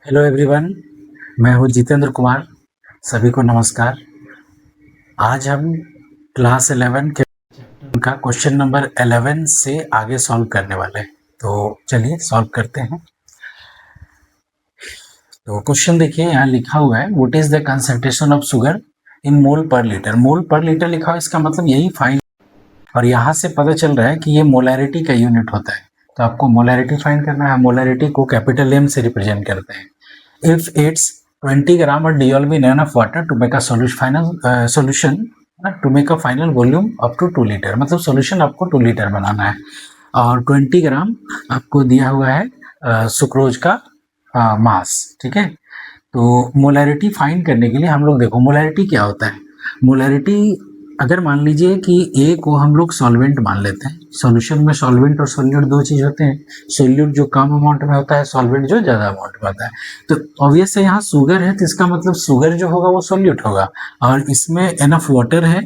Hello everyone, मैं हूँ जितेंद्र कुमार। सभी को नमस्कार। आज हम क्लास 11 के का क्वेश्चन नंबर 11 से आगे सॉल्व करने वाले हैं। तो चलिए सॉल्व करते हैं। तो क्वेश्चन देखिए, यहाँ लिखा हुआ है what is the concentration of sugar in mole per litre. Mole per litre लिखा हुआ है, इसका मतलब यही फाइंड, और यहाँ से पता चल रहा है कि ये मोलैरिटी का यूनिट होता है। तो आपको मोलैरिटी फाइंड करना है। मोलैरिटी को कैपिटल एम से रिप्रेजेंट करते हैं। If it's 20 gram or dissolved in enough water to make a solution to make a final volume up to 2 litre, मतलब सॉल्यूशन आपको 2 लीटर बनाना है और 20 ग्राम आपको दिया हुआ है सुक्रोज का मास। ठीक है, तो मोलैरिटी फाइंड करने के लिए हम लोग देखो मोलैरिटी क्या होता है। मोलैरिटी, अगर मान लीजिए कि ए को हम लोग सॉल्वेंट मान लेते हैं। सॉल्यूशन में सॉल्वेंट और सोल्यूट दो चीज होते हैं। सोल्यूट जो कम अमाउंट में होता है, सॉल्वेंट जो ज्यादा अमाउंट में होता है। तो ऑब्वियस है यहाँ शुगर है, तो इसका मतलब शुगर जो होगा वो सोल्यूट होगा, और इसमें एनफ वाटर है,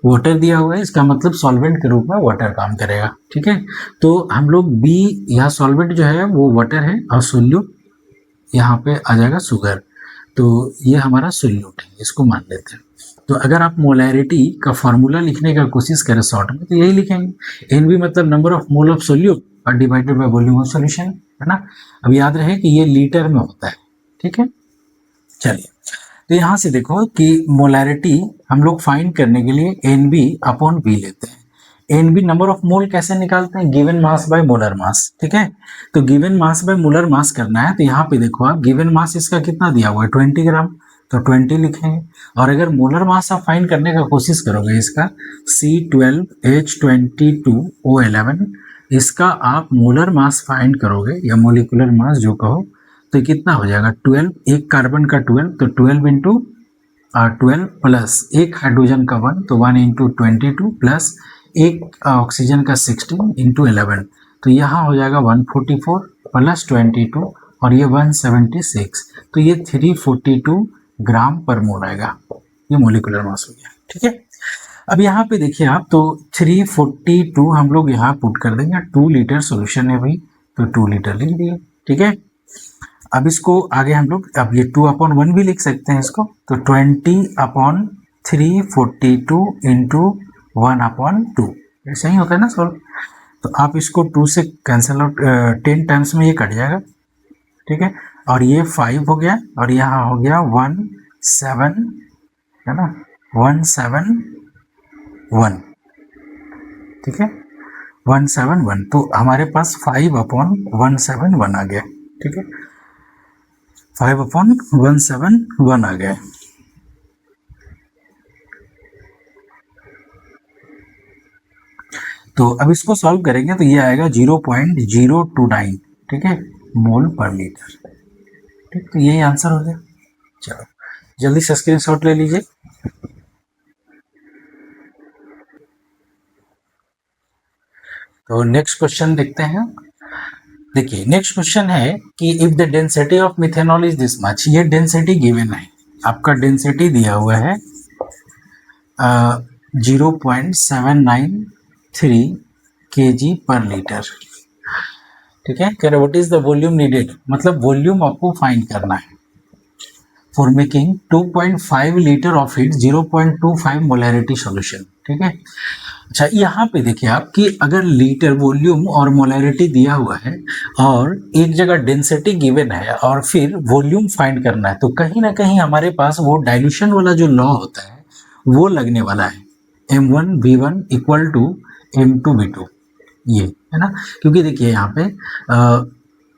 वाटर दिया हुआ है, इसका मतलब सॉल्वेंट के रूप में वाटर काम करेगा। ठीक है, तो हम लोग बी, यहाँ सॉल्वेंट जो है वो वाटर है और सोल्यूट यहाँ पे आ जाएगा शुगर। तो ये हमारा सोल्यूट है, इसको मान लेते हैं। तो अगर आप मोलैरिटी का फॉर्मूला लिखने का कोशिश करें शॉर्ट में, तो यही लिखेंगे एन बी मतलब number of mole of solute और divided by volume of solution, है ना। अब याद रहे कि ये लीटर में होता है। ठीक है, चलिए तो यहाँ से देखो कि मोलैरिटी हम लोग फाइंड करने के लिए एन बी अपॉन बी लेते हैं। N B number of mole कैसे निकालते हैं, given mass by molar mass. ठीक है, तो given mass by molar mass करना है। तो यहाँ पे देखो आप, गिवन मास इसका कितना दिया हुआ है 20 ग्राम, तो 20 लिखेंगे। और अगर मोलर मास आप फाइंड करने का कोशिश करोगे इसका C12H22O11, इसका आप मोलर मास फाइंड करोगे या मोलिकुलर मास जो कहो, तो कितना हो जाएगा 12, एक कार्बन का 12, तो 12 इंटू 12 प्लस एक हाइड्रोजन का 1, तो 1 इंटू 22 प्लस एक ऑक्सीजन का 16 इंटू 11, तो यहाँ हो जाएगा 144 प्लस 22 और ये 176, तो ये 342 ग्राम पर मोल आएगा। ये मोलिकुलर मास हो गया। ठीक है, अब यहाँ पे देखिए आप, तो 342 हम लोग यहाँ पुट कर देंगे। 2 लीटर सोल्यूशन है भाई, तो 2 लीटर लिख दिए। ठीक है, अब इसको आगे हम लोग, अब ये 2/1 भी लिख सकते हैं इसको, तो 20/342 इंटू 1/2, ऐसा ही होता है ना सॉल्व। तो आप इसको 2 से कैंसिल आउट, 10 टाइम्स में ये कट जाएगा। ठीक है, और ये 5 हो गया और यहाँ हो गया 17, है ना, 171। ठीक है, 171, तो हमारे पास 5/171 आ गया। ठीक है, 5/171 आ गया। तो अब इसको सॉल्व करेंगे तो ये आएगा 0.029, ठीक है, मोल पर लीटर। ठीक, तो यही आंसर हो गया। चलो जल्दी से स्क्रीनशॉट ले लीजिए। तो नेक्स्ट क्वेश्चन देखते हैं। देखिए नेक्स्ट क्वेश्चन है कि if the density of methanol is this much, ये डेंसिटी गिवन है, आपका डेंसिटी दिया हुआ है 0.793 kg पर लीटर। ठीक है, कह रहे what is the volume needed, मतलब वॉल्यूम आपको फाइंड करना है for making 2.5 litre of it 0.25 molarity solution. ठीक है, अच्छा यहाँ पे देखिए आप कि अगर लीटर वॉल्यूम और मोलैरिटी दिया हुआ है और एक जगह डेंसिटी गिवन है और फिर वॉल्यूम फाइंड करना है, तो कहीं ना कहीं हमारे पास वो डाइल्यूशन वाला जो लॉ होता है वो लगने वाला है, M1V1 इक्वल टू M2V2, ये है ना। क्योंकि देखिए यहाँ पे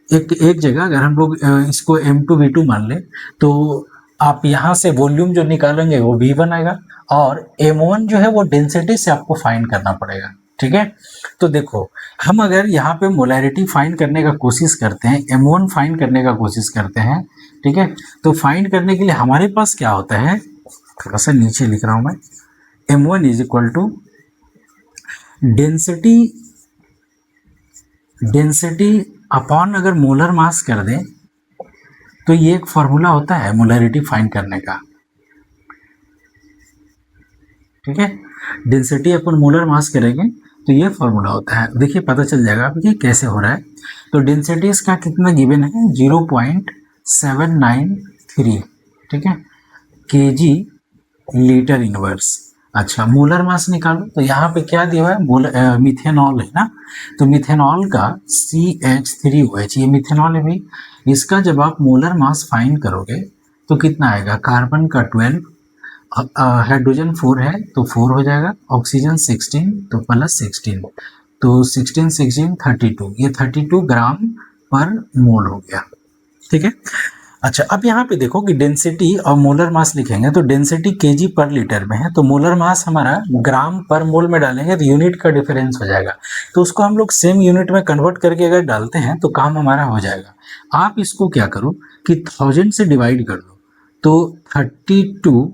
एक जगह अगर हम लोग इसको M2V2 मान ले, तो आप यहाँ से वॉल्यूम जो निकालेंगे वो V1 आएगा और M1 जो है वो डेंसिटी से आपको फाइंड करना पड़ेगा। ठीक है, तो देखो हम अगर यहाँ पे मोलैरिटी फाइंड करने का कोशिश करते हैं, M1 फाइंड करने का कोशिश करते हैं, ठीक है, तो फाइंड करने के लिए हमारे पास क्या होता है, थोड़ा सा नीचे लिख रहा हूँ मैं, M1 is equal to density upon अगर मोलर मास कर दें, तो ये एक फॉर्मूला होता है मोलैरिटी फाइंड करने का। ठीक है, डेंसिटी अपन मोलर मास करेंगे तो ये फॉर्मूला होता है। देखिए पता चल जाएगा आपको कैसे हो रहा है। तो डेंसिटी इसका कितना गिवन है, 793, ठीक है, केजी लीटर इनवर्स। अच्छा, मोलर मास निकालो, तो यहाँ पे क्या दिया हुआ है, मिथेनॉल है ना, तो मिथेनॉल का CH3OH, ये मिथेनॉल है भाई। इसका जब आप मोलर मास फाइंड करोगे तो कितना आएगा, कार्बन का 12, हाइड्रोजन 4 है तो 4 हो जाएगा, ऑक्सीजन 16 तो प्लस 16, तो 16 16 32, ये 32 ग्राम पर मोल हो गया, ठीक है। अच्छा, अब यहाँ पे देखो कि डेंसिटी और मोलर मास लिखेंगे तो डेंसिटी केजी पर लीटर में है, तो मोलर मास हमारा ग्राम पर मोल में डालेंगे तो यूनिट का डिफरेंस हो जाएगा, तो उसको हम लोग सेम यूनिट में कन्वर्ट करके अगर डालते हैं तो काम हमारा हो जाएगा। आप इसको क्या करो कि 1000 से डिवाइड कर दो, तो 32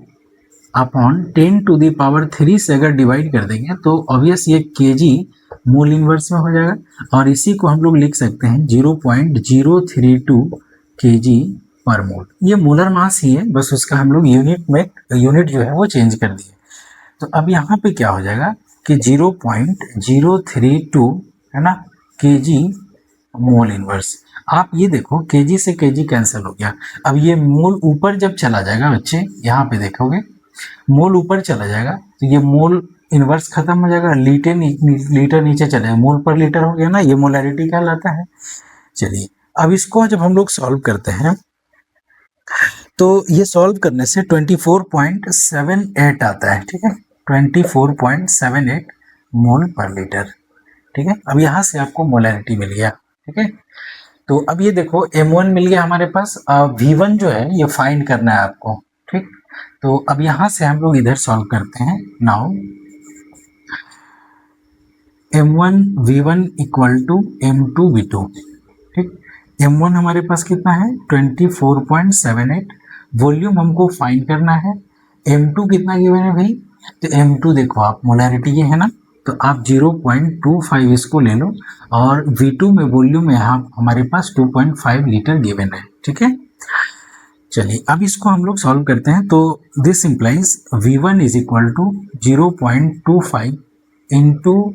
अपॉन 10⁻³ से अगर डिवाइड कर देंगे तो ऑब्वियस ये केजी मोल इनवर्स में हो जाएगा, और इसी को हम लोग लिख सकते हैं 0.032 केजी पर मोल। ये मोलर मास ही है, बस उसका हम लोग यूनिट जो है वो चेंज कर दिए। तो अब यहाँ पे क्या हो जाएगा कि 0.032 है ना केजी मोल इनवर्स। आप ये देखो केजी से केजी कैंसिल हो गया, अब ये मोल ऊपर जब चला जाएगा बच्चे, यहाँ पे देखोगे मोल ऊपर चला जाएगा तो ये मोल इनवर्स खत्म हो जाएगा, लीटर नीचे चलेगा, मोल पर लीटर हो गया ना, ये मोलैरिटी कहलाता है। चलिए, अब इसको जब हम लोग सॉल्व करते हैं तो ये सॉल्व करने से 24.78 आता है, ठीक है, 24.78 मोल पर लीटर, ठीक है। अब यहाँ से आपको मोलैरिटी मिल गया, ठीक है। तो अब ये देखो M1 मिल गया हमारे पास, V1 जो है ये फाइंड करना है आपको, ठीक। तो अब यहाँ से हम लोग इधर सॉल्व करते हैं। Now M1 V1 equal to M2 V2, ठीक। M1 हमारे पास कितना है 24.78, वॉल्यूम हमको फाइंड करना है। M2 कितना गिवन है भाई, तो M2 देखो आप मोलैरिटी ये है ना, तो आप 0.25 इसको ले लो, और V2 में वॉल्यूम यहाँ हमारे पास 2.5 लीटर गिवन है, ठीक है। चलिए, अब इसको हम लोग सॉल्व करते हैं, तो this implies V1 is equal to 0.25 into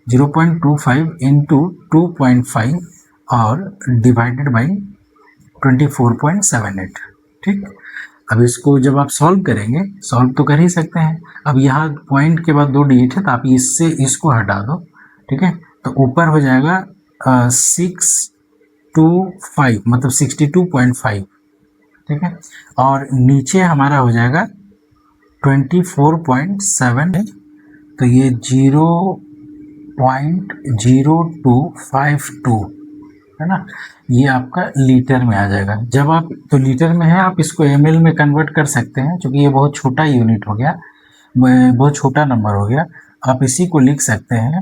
0.25 into 2.5 और डिवाइडेड बाई 24.78, ठीक। अब इसको जब आप सॉल्व करेंगे, सॉल्व तो कर ही सकते हैं, अब यहाँ पॉइंट के बाद 2 डिजिट है तो आप इससे इसको हटा दो, ठीक है, तो ऊपर हो जाएगा 625 मतलब 62.5, ठीक है, और नीचे हमारा हो जाएगा 24.7, तो ये 0.0252 है ना, ये आपका लीटर में आ जाएगा। जब आप तो लीटर में है, आप इसको ml में कन्वर्ट कर सकते हैं, क्योंकि ये बहुत छोटा यूनिट हो गया, बहुत छोटा नंबर हो गया, आप इसी को लिख सकते हैं।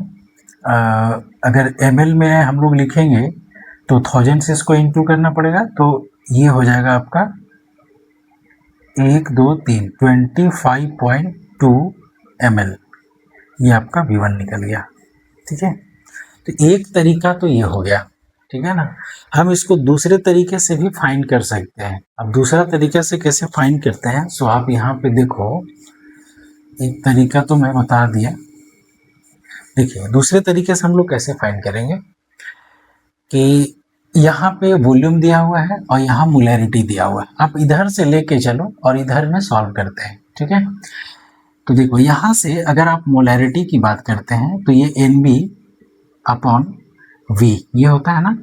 अगर ml में हम लोग लिखेंगे तो 1000 से इसको इंटू करना पड़ेगा, तो ये हो जाएगा आपका 1 2 3 25.2 ml, ये आपका V1 निकल गया, ठीक है। तो एक तरीका तो ये हो गया, ठीक है ना। हम इसको दूसरे तरीके से भी फाइंड कर सकते हैं। अब दूसरा तरीका से कैसे फाइंड करते हैं, सो आप यहाँ पे देखो, एक तरीका तो मैं बता दिया। देखिए, दूसरे तरीके से हम लोग कैसे फाइंड करेंगे कि यहाँ पे वॉल्यूम दिया हुआ है और यहाँ मोलैरिटी दिया हुआ है, आप इधर से लेके चलो और इधर में सॉल्व करते हैं, ठीक है। तो देखो, यहाँ से अगर आप मोलैरिटी की बात करते हैं तो ये NB अपॉन V ये होता है ना,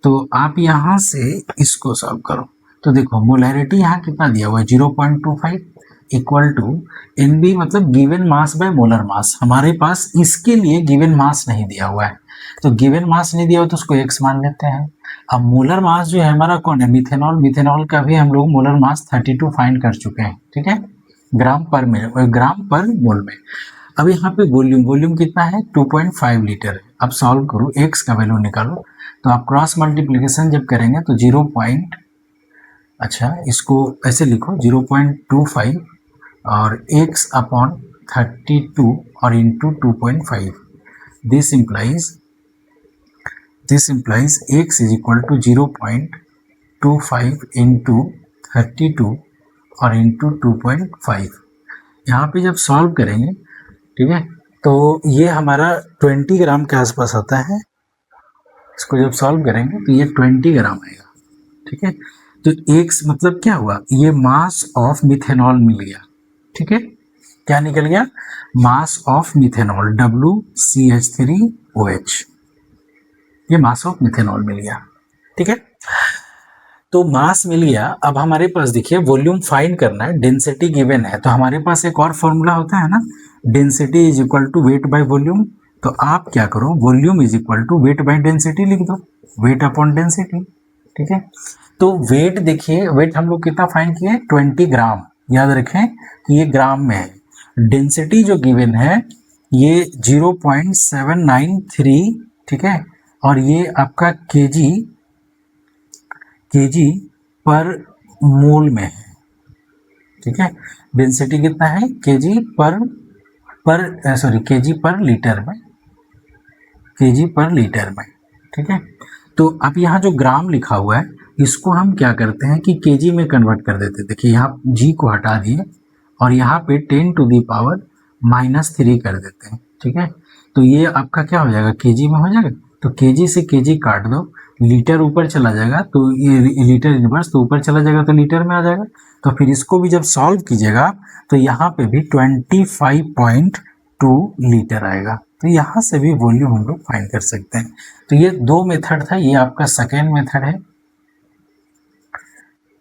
तो आप यहाँ से इसको सॉल्व करो, तो देखो मोलैरिटी यहाँ कितना दिया हुआ है 0.25 इक्वल टू NB मतलब गिवन मास बाय मोलर मास। हमारे पास इसके लिए गिवन मास नहीं दिया हुआ है, तो गिवन मास नहीं दिया हुआ तो उसको x मान लेते हैं। अब मोलर मास जो है हमारा कौन है, मिथेनॉल, मिथेनॉल का भी हम लोग मोलर मास 32 फाइंड कर चुके हैं, ठीक है, ग्राम पर मोल में। अब यहाँ पे वॉल्यूम कितना है 2.5 लीटर है। अब सॉल्व करो, x का वैल्यू निकालो, तो आप क्रॉस मल्टीप्लिकेशन जब करेंगे तो इसको ऐसे लिखो 0.25 और x अपॉन 32 और into 2.5, this implies x is equal to 0.25 into 32 और इंटू 2.5। यहाँ पे जब सॉल्व करेंगे, ठीक है, तो ये हमारा 20 ग्राम के आसपास आता है। इसको जब सॉल्व करेंगे तो ये 20 ग्राम आएगा, ठीक है। तो एक मतलब क्या हुआ, ये मास ऑफ मिथेनॉल मिल गया, ठीक है। क्या निकल गया, मास ऑफ मिथेनॉल WCH3OH, ये मास ऑफ मिथेनॉल मिल गया, ठीक है। तो मास मिल गया। अब हमारे पास देखिए वॉल्यूम फाइंड करना है, डेंसिटी गिवन है, तो हमारे पास एक और फॉर्मूला होता है ना, density is equal to weight by volume. तो आप क्या करो, volume is equal to weight by density लिख दो, वेट अपॉन डेंसिटी, ठीक है। तो वेट देखिए, वेट हम लोग कितना फाइंड किए, 20 ग्राम, याद रखें कि ये ग्राम में है। डेंसिटी जो गिवन है ये 0.793, ठीक है, और ये आपका केजी पर मोल में है, ठीक है। डेंसिटी कितना है, केजी पर लीटर में, केजी पर लीटर में, ठीक है। तो अब यहाँ जो ग्राम लिखा हुआ है इसको हम क्या करते हैं कि केजी में कन्वर्ट कर देते हैं। देखिए यहाँ जी को हटा दिए और यहाँ पे 10⁻³ कर देते हैं, ठीक है। तो ये आपका क्या हो जाएगा, केजी में हो जाएगा। तो केजी से केजी काट दो, लीटर ऊपर चला जाएगा तो ये लीटर इनवर्स, तो ऊपर चला जाएगा तो लीटर में आ जाएगा। तो फिर इसको भी जब सॉल्व कीजिएगा तो यहाँ पे भी 25.2 लीटर आएगा। तो यहाँ से भी वॉल्यूम हम लोग फाइंड कर सकते हैं। तो ये दो मेथड था, ये आपका सेकेंड मेथड है,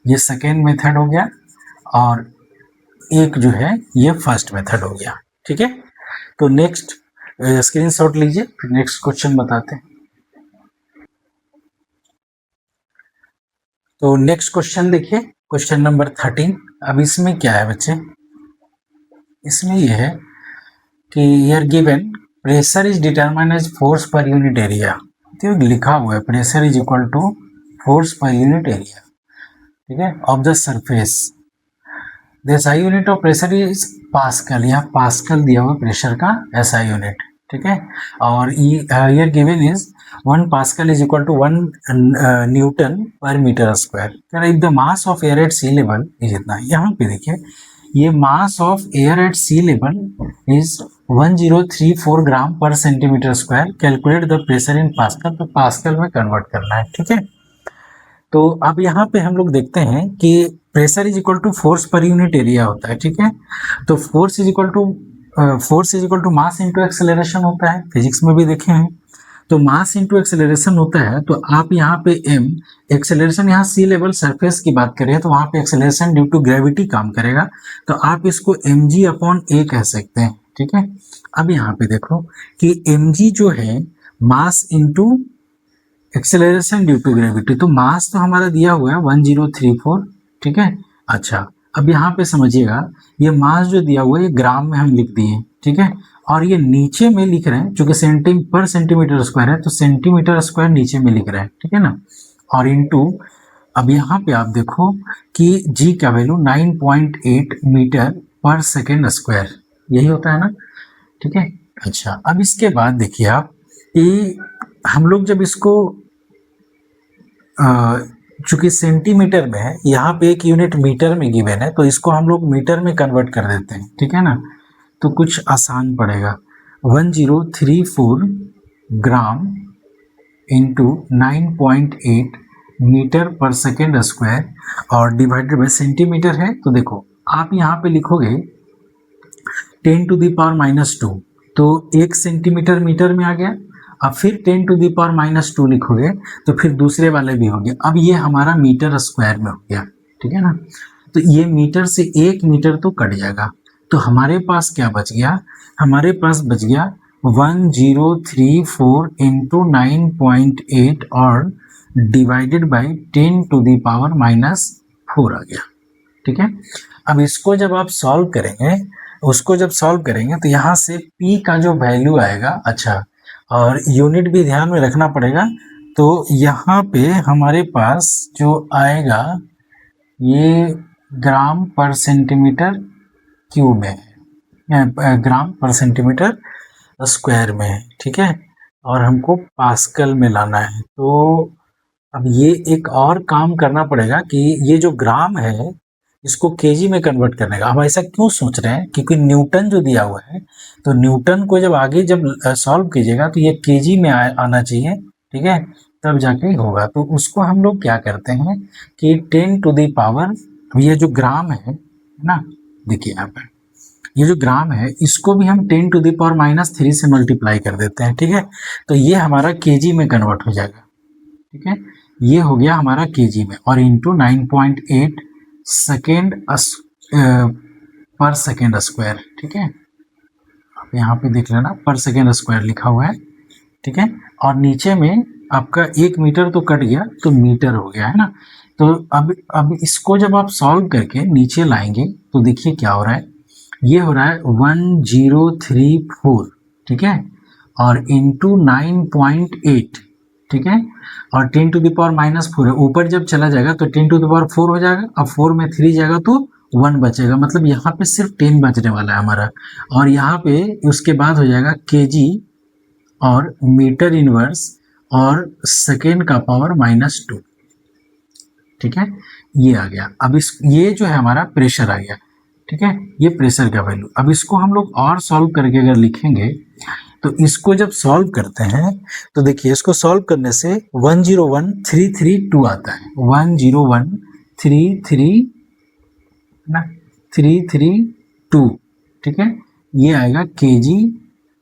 ये सेकेंड मेथड हो गया, और एक जो है ये फर्स्ट मेथड हो गया, ठीक है। तो नेक्स्ट स्क्रीनशॉट लीजिए, फिर नेक्स्ट क्वेश्चन बताते हैं। तो नेक्स्ट क्वेश्चन देखिए, क्वेश्चन नंबर 13। अब इसमें क्या है बच्चे, इसमें ये है कि here given pressure is determined as force per unit area. तो लिखा हुआ है pressure is equal to force per unit area, ठीक है, of the surface. SI unit of pressure is pascal, यहाँ पास्कल दिया हुआ प्रेशर का SI यूनिट, ठीक है। और here given is 1 pascal is equal to 1 newton per metre square. If the mass of air at sea level is इतना, यहाँ पे देखिए ये mass of air at sea level is 1034 gram per centimetre square. Calculate the pressure in pascal, तो pascal में convert करना है, ठीक है। तो अब यहाँ पे हम लोग देखते हैं कि pressure is equal to force per unit area होता है, ठीक है। तो force is equal to mass into acceleration होता है, फिजिक्स में भी देखे हैं। तो मास इंटू एक्सेलरेशन होता है, तो आप यहाँ पे m, एक्सेलरेशन यहाँ सी लेवल सरफेस की बात करें तो वहाँ पे एक्सेलरेशन ड्यू टू ग्रेविटी काम करेगा, तो आप इसको mg/a कह सकते हैं, ठीक है। अब यहाँ पे देखो कि mg जो है mass into acceleration due to gravity, तो मास तो हमारा दिया हुआ है 1034, ठीक है। अच्छा, अब यहाँ पे समझिएगा ये मास जो दिया हुआ है ये ग्राम में हम लिख दिए, ठीक है, और ये नीचे में लिख रहे हैं चूंकि पर सेंटीमीटर स्क्वायर है तो सेंटीमीटर स्क्वायर नीचे में लिख रहे हैं, ठीक है ना, और इनटू अब यहाँ पे आप देखो कि जी का value 9.8 metre per second square, यही होता है ना, ठीक है। अच्छा, अब इसके बाद देखिए आप कि हम लोग जब इसको चूंकि सेंटीमीटर में है, यहाँ पे एक यूनिट मीटर में गिवन है, तो इसको हम लोग मीटर में कन्वर्ट कर देते हैं, ठीक है ना। तो कुछ आसान पड़ेगा, 1034 gram into 9.8 metre per second square और डिवाइडेड बाय सेंटीमीटर है। तो देखो आप यहाँ पे लिखोगे 10⁻², तो 1 सेंटीमीटर मीटर में आ गया। अब फिर 10⁻² लिखोगे तो फिर दूसरे वाले भी हो गए। अब ये हमारा मीटर स्क्वायर में हो गया, ठीक है ना। तो ये मीटर से 1 मीटर तो कट जाएगा, तो हमारे पास क्या बच गया, हमारे पास बच गया 1034 इंटू 9.8 और डिवाइडेड बाई 10⁻⁻4 आ गया, ठीक है। अब इसको जब आप सॉल्व करेंगे, उसको जब सॉल्व करेंगे तो यहाँ से P का जो वैल्यू आएगा, अच्छा, और यूनिट भी ध्यान में रखना पड़ेगा। तो यहाँ पे हमारे पास जो आएगा ये ग्राम पर सेंटीमीटर क्यूब में है, ग्राम पर सेंटीमीटर स्क्वायर में है, ठीक है, और हमको पास्कल में लाना है। तो अब ये एक और काम करना पड़ेगा कि ये जो ग्राम है इसको केजी में कन्वर्ट करने का। हम ऐसा क्यों सोच रहे हैं, क्योंकि न्यूटन जो दिया हुआ है, तो न्यूटन को जब आगे जब सॉल्व कीजिएगा तो ये केजी में आना चाहिए, ठीक है। तब जाके ही होगा। तो उसको हम लोग क्या करते हैं कि 10 टू द पावर, ये जो ग्राम है ना, देखिए यहाँ पे ये जो ग्राम है इसको भी हम 10 टू द पावर -3 से मल्टीप्लाई कर देते हैं, ठीक है। तो ये हमारा केजी में कन्वर्ट हो जाएगा, ठीक है। ये हो गया हमारा केजी में, और इंटू 9.8 सेकेंड पर सेकेंड स्क्वायर, ठीक है। आप यहाँ पे देख लेना पर सेकेंड स्क्वायर लिखा हुआ है, ठीक है। और नीचे में आपका 1 मीटर तो कट गया तो मीटर हो गया है ना। तो अब इसको जब आप सॉल्व करके नीचे लाएंगे तो देखिए क्या हो रहा है, ये हो रहा है 1034, ठीक है, और इंटू 9.8, ठीक है, और 10 टू द पावर -4 है, ऊपर जब चला जाएगा तो 10 टू द पावर 4 हो जाएगा। अब 4 में 3 जाएगा तो 1 बचेगा, मतलब यहाँ पे सिर्फ 10 बचने वाला है हमारा। और यहाँ पे उसके बाद हो जाएगा केजी और मीटर इनवर्स और सेकेंड का पावर -2, ठीक है। ये आ गया। अब इस ये जो है हमारा प्रेशर आ गया, ठीक है, ये प्रेशर का वैल्यू। अब इसको हम लोग और सॉल्व करके अगर लिखेंगे तो इसको जब सॉल्व करते हैं तो देखिए इसको सॉल्व करने से 101332 आता है, 101332 ना 332, ठीक है। ये आएगा केजी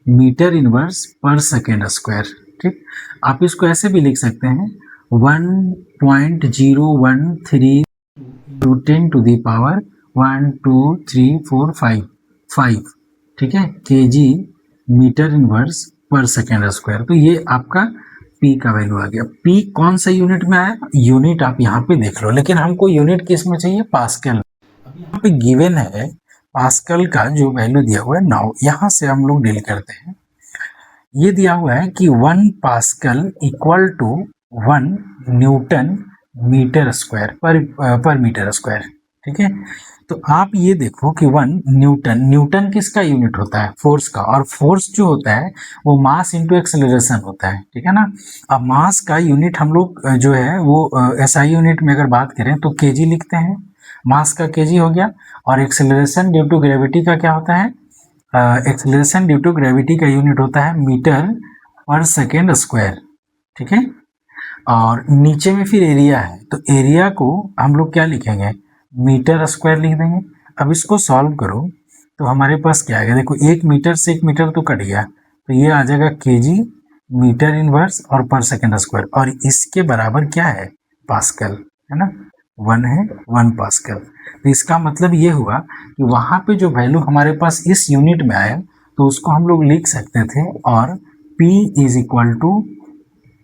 मीटर इनवर्स पर सेकेंड स्क्वायर, ठीक। आप इसको ऐसे भी लिख सकते हैं 1.013 टू 10 टू द पावर 1 2 3 4 5, ठीक है, केजी मीटर इनवर्स पर सेकेंड स्क्वायर। तो ये आपका पी का वैल्यू आ गया। पी कौन सा यूनिट में आया, यूनिट आप यहाँ पे देख लो, लेकिन हमको यूनिट किस में चाहिए, पास्कल। अब यहाँ पे गिवन है पास्कल का जो वैल्यू दिया हुआ है 9, यहाँ से हम लोग डील करते हैं। ये दिया हुआ है कि 1 pascal equal to 1 newton metre square per metre square, ठीक है। तो आप ये देखो कि 1 न्यूटन, न्यूटन किसका यूनिट होता है, फोर्स का, और फोर्स जो होता है वो मास इंटू एक्सेलरेशन होता है, ठीक है ना। अब मास का यूनिट हम लोग जो है वो एसआई यूनिट में अगर बात करें तो केजी लिखते हैं, मास का केजी हो गया। और एक्सेलरेशन ड्यू टू ग्रेविटी का क्या होता है, एक्सेलरेशन ड्यू टू ग्रेविटी का यूनिट होता है मीटर पर सेकेंड स्क्वायर, ठीक है। और नीचे में फिर एरिया है, तो एरिया को हम लोग क्या लिखेंगे, मीटर स्क्वायर लिख देंगे। अब इसको सॉल्व करो तो हमारे पास क्या आएगा, देखो 1 मीटर से 1 मीटर तो कट गया, तो ये आ जाएगा केजी मीटर इनवर्स और पर सेकेंड स्क्वायर, और इसके बराबर क्या है, पास्कल, है ना, 1 है 1 पास्कल। तो इसका मतलब ये हुआ कि वहाँ पे जो वैल्यू हमारे पास इस यूनिट में आया तो उसको हम लोग लिख सकते थे, और P इज इक्वल टू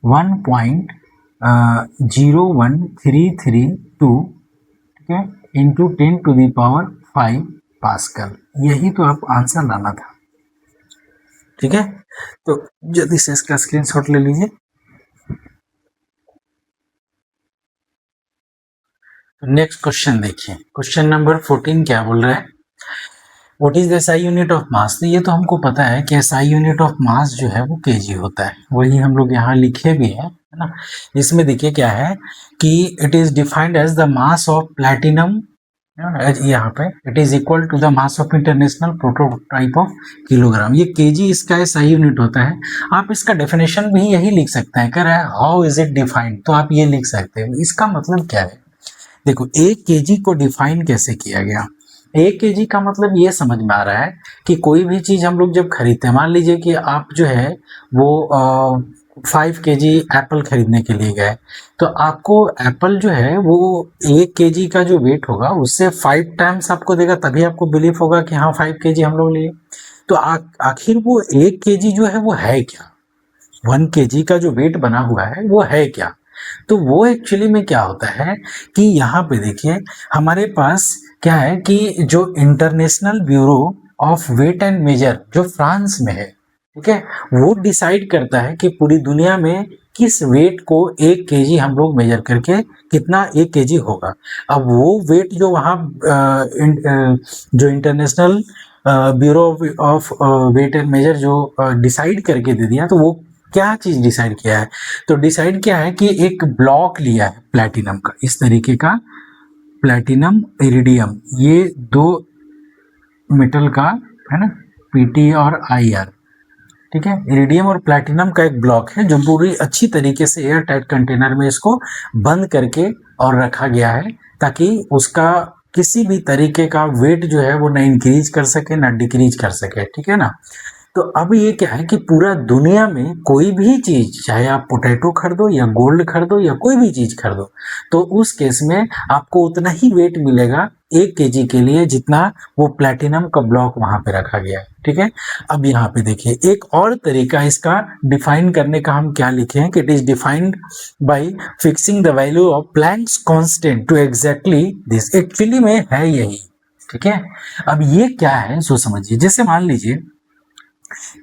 1.01332, ठीक है, into 10 to the power 5 pascal. यही तो आप आंसर लाना था, ठीक है। तो जल्दी से इसका स्क्रीनशॉट ले लीजिए। नेक्स्ट क्वेश्चन देखिए, क्वेश्चन नंबर 14 क्या बोल रहा है, what is the SI unit of mass. तो ये तो हमको पता है कि एसआई यूनिट ऑफ मास जो है वो केजी होता है, वही हम लोग यहाँ लिखे भी हैं, है ना। इसमें देखिए क्या है कि it is defined as the mass of platinum, यहाँ पे it is equal to the mass of international prototype of kilogram. ये केजी इसका एसआई यूनिट होता है। आप इसका डेफिनेशन भी यही लिख सकते हैं, कह रहा है हाउ इज इट डिफाइंड, तो आप ये लिख सकते हैं। इसका मतलब क्या है, देखो 1 केजी को डिफाइन कैसे किया गया, 1 केजी का मतलब ये समझ में आ रहा है कि कोई भी चीज़ हम लोग जब खरीदते हैं, मान लीजिए कि आप जो है वो 5 केजी एप्पल खरीदने के लिए गए, तो आपको एप्पल जो है वो 1 केजी का जो वेट होगा उससे 5 टाइम्स आपको देगा, तभी आपको बिलीव होगा कि हाँ 5 केजी हम लोग लिए। तो आखिर वो 1 केजी जो है वो है क्या, 1 केजी का जो वेट बना हुआ है वो है क्या। तो वो एक्चुअली में क्या होता है कि यहाँ पे देखिए हमारे पास क्या है कि जो international bureau of weight and measure जो फ्रांस में है, ठीक है, वो डिसाइड करता है कि पूरी दुनिया में किस वेट को 1 केजी हम लोग मेजर करके कितना 1 केजी होगा। अब वो वेट जो वहाँ जो international bureau of weight and measure जो डिसाइड करके दे दिया, तो वो क्या चीज डिसाइड किया है, तो डिसाइड किया है कि एक ब्लॉक लिया है प्लैटिनम का, इस तरीके का प्लैटिनम इरिडियम, ये 2 मेटल का है ना, पीटी और आईआर, ठीक है। इरिडियम और प्लैटिनम का एक ब्लॉक है जो पूरी अच्छी तरीके से एयर टाइट कंटेनर में इसको बंद करके और रखा गया है ताकि उसका किसी भी तरीके का वेट जो है वो ना इंक्रीज कर सके ना डिक्रीज कर सके, ठीक है ना। तो अब ये क्या है कि पूरा दुनिया में कोई भी चीज, चाहे आप पोटैटो खरीदो या गोल्ड खरीदो या कोई भी चीज खरीदो, तो उस केस में आपको उतना ही वेट मिलेगा 1 kg के लिए जितना वो प्लैटिनम का ब्लॉक वहां पे रखा गया है, ठीक है। अब यहाँ पे देखिए एक और तरीका इसका डिफाइन करने का, हम क्या लिखे हैं कि it is defined by fixing the value of Planck's constant to exactly this. Actually में है यही, ठीक है। अब ये क्या है सो समझिए, जैसे मान लीजिए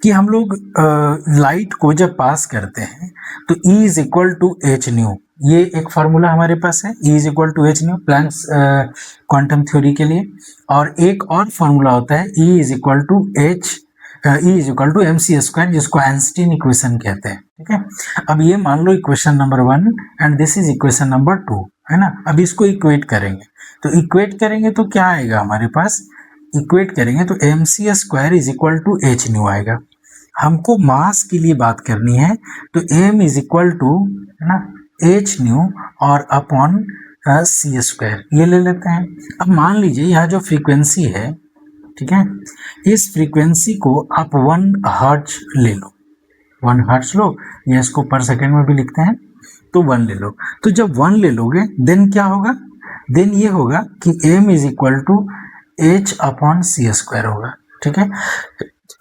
कि हम लोग लाइट को जब पास करते हैं तो E is equal to H nu, ये एक फार्मूला हमारे पास है, E is equal to H nu Planck's quantum theory के लिए। और एक और फार्मूला होता है E is equal to M C square, जिसको आइंस्टीन इक्वेशन कहते हैं, ठीक है। अब ये मान लो equation number 1 and this is equation number 2, है ना। अब इसको इक्वेट करेंगे, तो इक्वेट करेंगे तो क्या आएगा हमारे पास, इक्वेट करेंगे तो M C square is equal to H nu आएगा। हमको मास के लिए बात करनी है तो एम इज इक्वल टू, है ना, एच न्यू और अपॉन सी स्क्वायर, ये ले लेते हैं। अब मान लीजिए यहाँ जो फ्रीक्वेंसी है, ठीक है, इस फ्रीक्वेंसी को आप 1 हर्ट्ज ले लो, 1 हर्ट्ज लो, या इसको पर सेकेंड में भी लिखते हैं तो 1 ले लो। तो जब 1 ले लोगे देन क्या होगा, देन ये होगा कि M is equal to H upon C square होगा, ठीक है।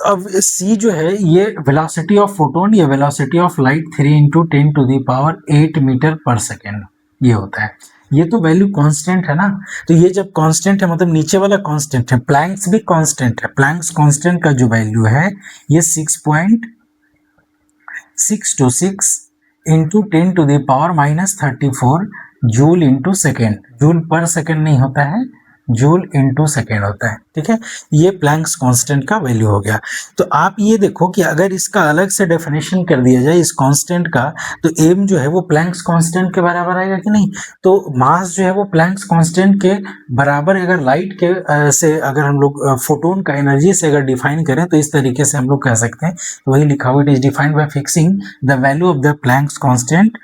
अब सी जो है ये वेलोसिटी ऑफ फोटोन या velocity of light 3 into 10⁸ metre per second ये होता है। ये तो वैल्यू कांस्टेंट है ना, तो ये जब कांस्टेंट है मतलब नीचे वाला कांस्टेंट है, प्लैंक्स भी कांस्टेंट है। प्लैंक्स कांस्टेंट का जो वैल्यू है ये 6.626 into 10⁻⁻34 joule into second, joule पर सेकेंड नहीं होता है, जूल इंटू सेकेंड होता है, ठीक है। ये प्लैंक्स कांस्टेंट का वैल्यू हो गया। तो आप ये देखो कि अगर इसका अलग से डेफिनेशन कर दिया जाए इस कांस्टेंट का, तो एम जो है वो प्लैंक्स कांस्टेंट के बराबर आएगा कि नहीं। तो मास जो है वो प्लैंक्स कांस्टेंट के बराबर, अगर लाइट के से अगर हम लोग फोटोन का एनर्जी से अगर डिफाइन करें तो इस तरीके से हम लोग कह सकते हैं। तो वही लिखा हुआ, it is defined by fixing the value of the Planck's constant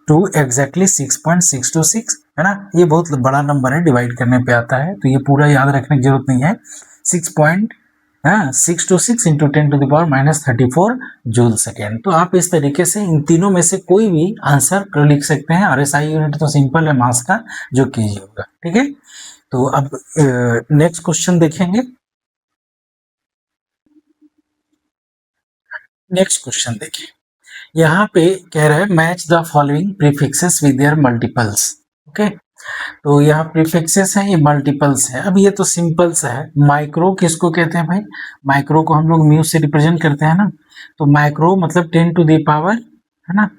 to exactly 6.626, है ना। ये बहुत बड़ा नंबर है, डिवाइड करने पे आता है, तो ये पूरा याद रखने की जरूरत नहीं है। 6.626 इंटू 10⁻⁻34 जूल सेकेंड। तो आप इस तरीके से इन तीनों में से कोई भी आंसर लिख सकते हैं। और एसआई यूनिट तो सिंपल है मास का, जो केजी होगा, ठीक है। तो अब नेक्स्ट क्वेश्चन देखेंगे। नेक्स्ट क्वेश्चन देखिए, यहाँ पे कह रहा है match the following prefixes with their multiples, okay. तो यहाँ प्रीफिक्सेस हैं, ये मल्टीपल्स है। अब ये तो सिंपल सा है। माइक्रो किसको कहते हैं भाई, माइक्रो को हम लोग म्यू से रिप्रेजेंट करते हैं ना। तो माइक्रो मतलब 10 टू द पावर, है ना,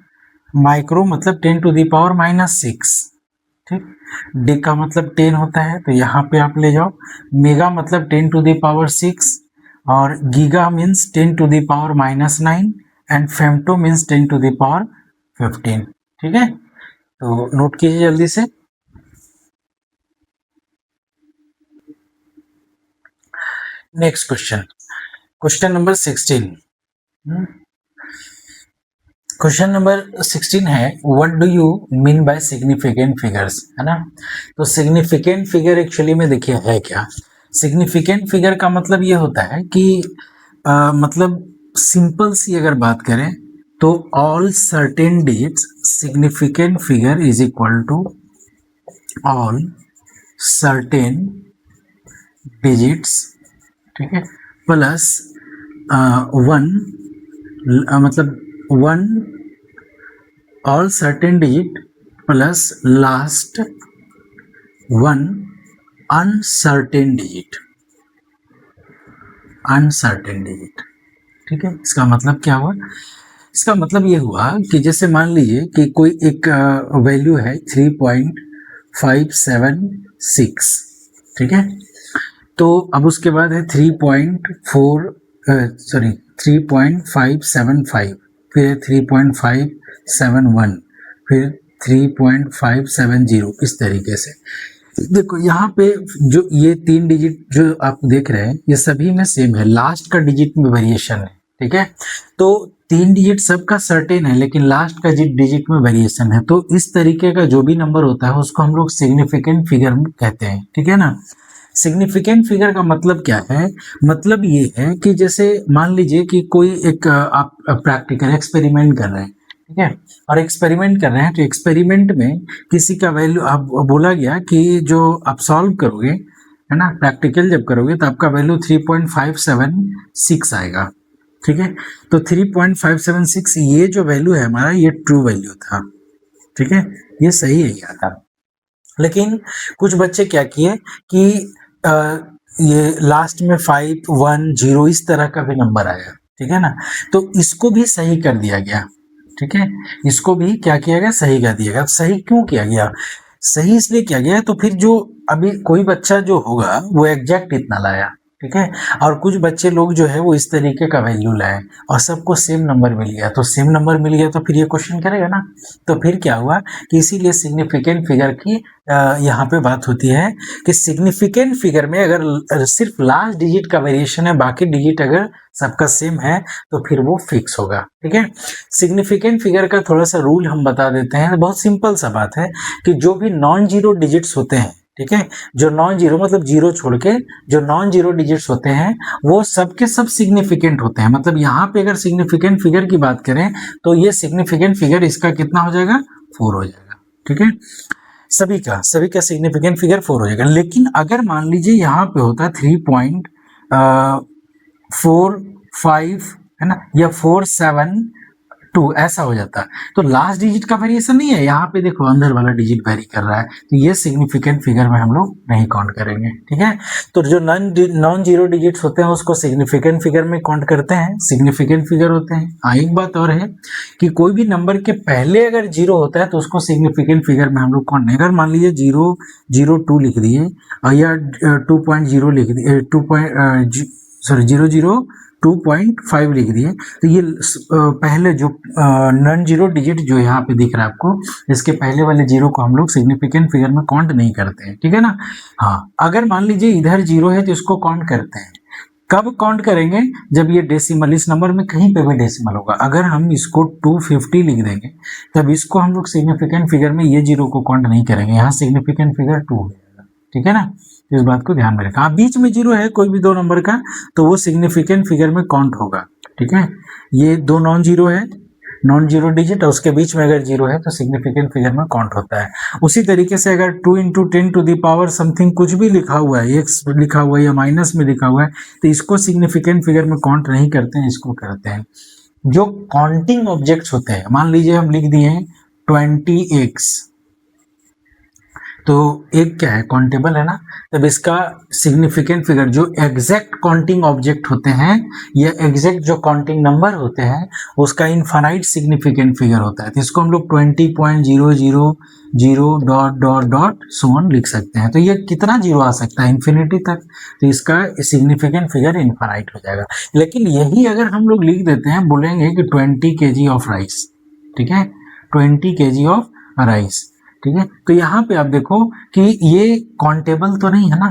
माइक्रो मतलब 10 टू द पावर -6, ठीक। डेका मतलब 10 होता है, तो यहाँ पे आप ले जाओ। मेगा मतलब 10 टू द पावर 6, और giga means 10 to the power -9, and femto means 10 to the power 15, ठीक है। तो नोट कीजिए जल्दी से। Next question, question number 16। Question number 16 है what do you mean by significant figures, है ना। तो सिग्निफिकेंट फिगर एक्चुअली में देखिए है क्या। सिग्निफिकेंट फिगर का मतलब ये होता है कि मतलब सिंपल सी अगर बात करें तो all certain digits, significant figure is equal to all certain digits, ठीक है, प्लस 1, मतलब 1 all certain digit plus last 1 uncertain digit, uncertain digit, ठीक है। इसका मतलब क्या हुआ, इसका मतलब ये हुआ कि जैसे मान लीजिए कि कोई एक वैल्यू है 3.576, ठीक है। तो अब उसके बाद है 3.575, फिर 3.571, फिर 3.570, इस तरीके से। देखो यहाँ पे जो ये 3 डिजिट जो आप देख रहे हैं ये सभी में सेम है, लास्ट का डिजिट में वेरिएशन है, ठीक है। तो 3 डिजिट सबका सर्टेन है, लेकिन लास्ट का डिजिट में वेरिएशन है। तो इस तरीके का जो भी नंबर होता है उसको हम लोग सिग्निफिकेंट फिगर कहते हैं, ठीक है ना। सिग्निफिकेंट फिगर का मतलब क्या है? मतलब ये है कि जैसे मान लीजिए कि कोई एक आप प्रैक्टिकल एक्सपेरिमेंट कर रहे हैं, ठीक है, और एक्सपेरिमेंट कर रहे हैं, तो एक्सपेरिमेंट में किसी का वैल्यू आप बोला गया कि जो आप सॉल्व करोगे, है ना, प्रैक्टिकल जब करोगे तो आपका वैल्यू 3.576 आएगा, ठीक है। तो 3.576 ये जो वैल्यू है हमारा, ये ट्रू वैल्यू था, ठीक है, ये सही है क्या था। लेकिन कुछ बच्चे क्या किए कि आ, ये लास्ट में 5 1 0 इस तरह का भी नंबर आया, ठीक है ना। तो इसको भी सही कर दिया गया, ठीक है, इसको भी क्या किया गया, सही कर दिया गया। सही क्यों किया गया? सही इसलिए किया गया तो फिर जो अभी कोई बच्चा जो होगा वो एग्जैक्ट इतना लाया, ठीक है, और कुछ बच्चे लोग जो है वो इस तरीके का वैल्यू लाए और सबको सेम नंबर मिल गया। तो सेम नंबर मिल गया तो फिर ये क्वेश्चन करेगा ना। तो फिर क्या हुआ कि इसीलिए सिग्निफिकेंट फिगर की यहाँ पे बात होती है कि सिग्निफिकेंट फिगर में अगर सिर्फ लास्ट डिजिट का वेरिएशन है, बाकी डिजिट अगर सबका सेम है तो फिर वो फिक्स होगा, ठीक है। सिग्निफिकेंट फिगर का थोड़ा सा रूल हम बता देते हैं, बहुत सिंपल सा बात है कि जो भी नॉन जीरो डिजिट्स होते हैं, ठीक है, जो नॉन जीरो मतलब जीरो छोड़ के जो नॉन जीरो डिजिट्स होते हैं वो सबके सब सिग्निफिकेंट होते हैं। मतलब यहाँ पे अगर सिग्निफिकेंट फिगर की बात करें तो ये सिग्निफिकेंट फिगर इसका कितना हो जाएगा, 4 हो जाएगा, ठीक है। सभी का सिग्निफिकेंट फिगर 4 हो जाएगा। लेकिन अगर मान लीजिए यहाँ पे होता है 3.45 है ना, या 472 ऐसा हो जाता, तो लास्ट डिजिट का वेरिएशन नहीं है, यहाँ पे देखो अंदर वाला डिजिट वेरी कर रहा है, तो ये सिग्निफिकेंट फिगर में हम लोग नहीं काउंट करेंगे, ठीक है। तो जो नॉन जीरो डिजिट्स होते हैं उसको सिग्निफिकेंट फिगर में काउंट करते हैं, सिग्निफिकेंट फिगर होते हैं। हाँ, एक बात और है कि कोई भी नंबर के पहले अगर जीरो होता है तो उसको सिग्निफिकेंट फिगर में हम लोग काउंट नहीं। अगर मान लीजिए 002 लिख दिए या 2.0 लिख दिए, 2.5 लिख दिए, तो ये पहले जो नॉन जीरो डिजिट जो यहाँ पे दिख रहा है आपको, इसके पहले वाले जीरो को हम लोग सिग्निफिकेंट फिगर में काउंट नहीं करते हैं, ठीक है ना। हाँ, अगर मान लीजिए इधर जीरो है तो इसको काउंट करते हैं। कब काउंट करेंगे? जब ये डेसिमल, इस नंबर में कहीं पे भी डेसिमल होगा। अगर हम इसको 250 लिख देंगे तब इसको हम लोग सिग्निफिकेंट फिगर में ये जीरो को काउंट नहीं करेंगे, यहाँ सिग्निफिकेंट फिगर 2 हो जाएगा, ठीक है ना। इस बात को ध्यान में रखें। हाँ, बीच में जीरो है कोई भी दो नंबर का तो वो सिग्निफिकेंट फिगर में काउंट होगा, ठीक है। ये दो नॉन जीरो है, नॉन जीरो डिजिट, और उसके बीच में अगर जीरो है तो सिग्निफिकेंट फिगर में काउंट होता है। उसी तरीके से अगर 2 × 10⁻⁻ समथिंग कुछ भी लिखा हुआ है, एक्स लिखा हुआ है या माइनस में लिखा हुआ है, तो इसको सिग्निफिकेंट फिगर में काउंट नहीं करते हैं, इसको करते हैं। जो काउंटिंग ऑब्जेक्ट्स होते हैं, मान लीजिए हम लिख दिए 20x, तो एक क्या है, काउंटेबल है ना, तब इसका सिग्निफिकेंट फिगर जो एग्जैक्ट काउंटिंग ऑब्जेक्ट होते हैं या एग्जैक्ट जो काउंटिंग नंबर होते हैं उसका इनफाइनाइट सिग्निफिकेंट फिगर होता है। तो इसको हम लोग 20.000 dot dot dot so on लिख सकते हैं। तो ये कितना जीरो आ सकता है, इन्फिनिटी तक, तो इसका सिग्निफिकेंट फिगर इनफाइनाइट हो जाएगा। लेकिन यही अगर हम लोग लिख देते हैं, बोलेंगे कि 20 kg ऑफ राइस, ठीक है, 20 kg ऑफ राइस, ठीक है, तो यहाँ पे आप देखो कि ये काउंटेबल तो नहीं है ना,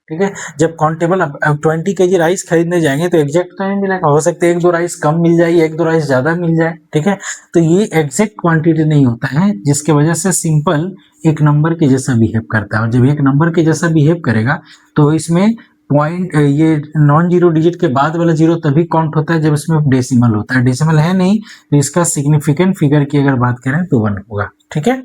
ठीक है। जब काउंटेबल, अब 20 kg राइस खरीदने जाएंगे तो एग्जैक्ट तो नहीं मिलेगा, हो सकता है 1-2 राइस कम मिल जाए, 1-2 राइस ज्यादा मिल जाए, ठीक है। तो ये एग्जैक्ट क्वांटिटी नहीं होता है, जिसके वजह से सिंपल एक नंबर के जैसा बिहेव करता है। और जब एक नंबर के जैसा बिहेव करेगा तो इसमें पॉइंट, ये नॉन जीरो डिजिट के बाद वाला जीरो तभी काउंट होता है जब इसमें डेसिमल होता है। डेसिमल है नहीं तो इसका सिग्निफिकेंट फिगर की अगर बात करें तो 1 होगा, ठीक है।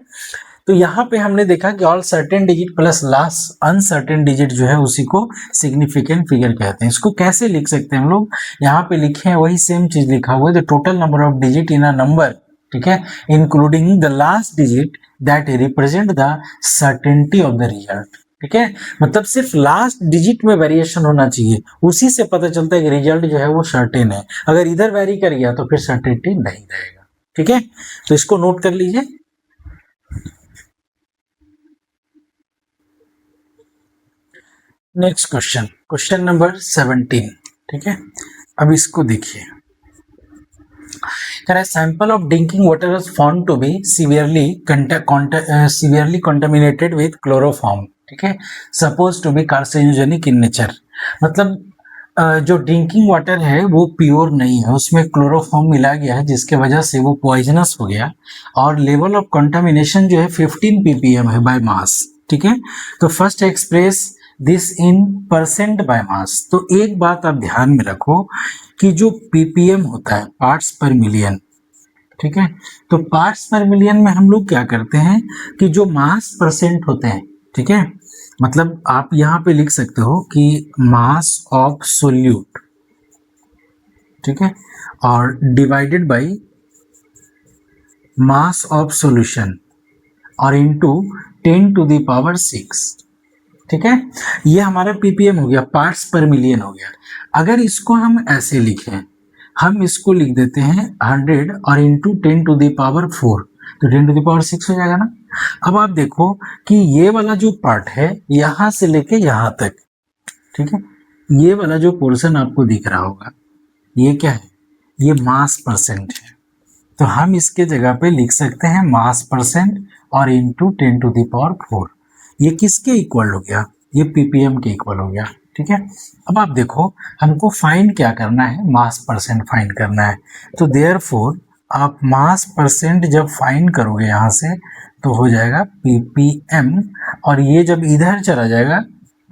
तो यहाँ पे हमने देखा कि all certain digit plus last uncertain digit जो है उसी को सिग्निफिकेंट फिगर कहते हैं। इसको कैसे लिख सकते हैं हम लोग? यहाँ पे लिखे हैं वही सेम चीज लिखा हुआ है, the total number of digit in a number, ठीक है, including the last digit that represent the certainty of the result, ठीक है। मतलब सिर्फ लास्ट डिजिट में वेरिएशन होना चाहिए, उसी से पता चलता है कि रिजल्ट जो है वो सर्टेन है। अगर इधर वेरी कर गया तो फिर सर्टेनिटी नहीं रहेगा, ठीक है। तो इसको नोट कर लीजिए। नेक्स्ट क्वेश्चन, क्वेश्चन नंबर 17, ठीक है। अब इसको देखिए, कह रहा है sample of drinking water was found to be severely contaminated with chloroform, ठीक है, suppose to be carcinogenic in nature. मतलब जो ड्रिंकिंग वाटर है वो प्योर नहीं है, उसमें क्लोरोफॉर्म मिला गया है जिसके वजह से वो पॉइजनस हो गया और लेवल ऑफ कंटामिनेशन जो है 15 ppm है बाय मास। ठीक है, तो first express this in percent by mass. तो एक बात आप ध्यान में रखो कि जो ppm होता है पार्ट्स पर मिलियन, ठीक है, तो पार्ट्स पर मिलियन में हम लोग क्या करते हैं कि जो मास परसेंट होते हैं, ठीक है, मतलब आप यहां पे लिख सकते हो कि मास ऑफ सोल्यूट, ठीक है, और divided by mass of solution और इनटू 10 टू द पावर 6। ठीक है, ये हमारा ppm हो गया, पार्ट्स पर मिलियन हो गया। अगर इसको हम ऐसे लिखें, हम इसको लिख देते हैं 100 और इंटू 10 टू द पावर 4, तो 10 टू द पावर 6 हो जाएगा ना। अब आप देखो कि ये वाला जो पार्ट है यहां से लेके यहां तक, ठीक है, ये वाला जो पोर्शन आपको दिख रहा होगा ये क्या है, ये मास परसेंट है। तो हम इसके जगह पे लिख सकते हैं मास परसेंट और इंटू 10 टू द पावर 4। ये किसके इक्वल हो गया, ये ppm के इक्वल हो गया। ठीक है, अब आप देखो हमको फाइंड क्या करना है, मास परसेंट फाइंड करना है। तो देयरफॉर आप मास परसेंट जब फाइंड करोगे यहाँ से तो हो जाएगा ppm, और ये जब इधर चला जाएगा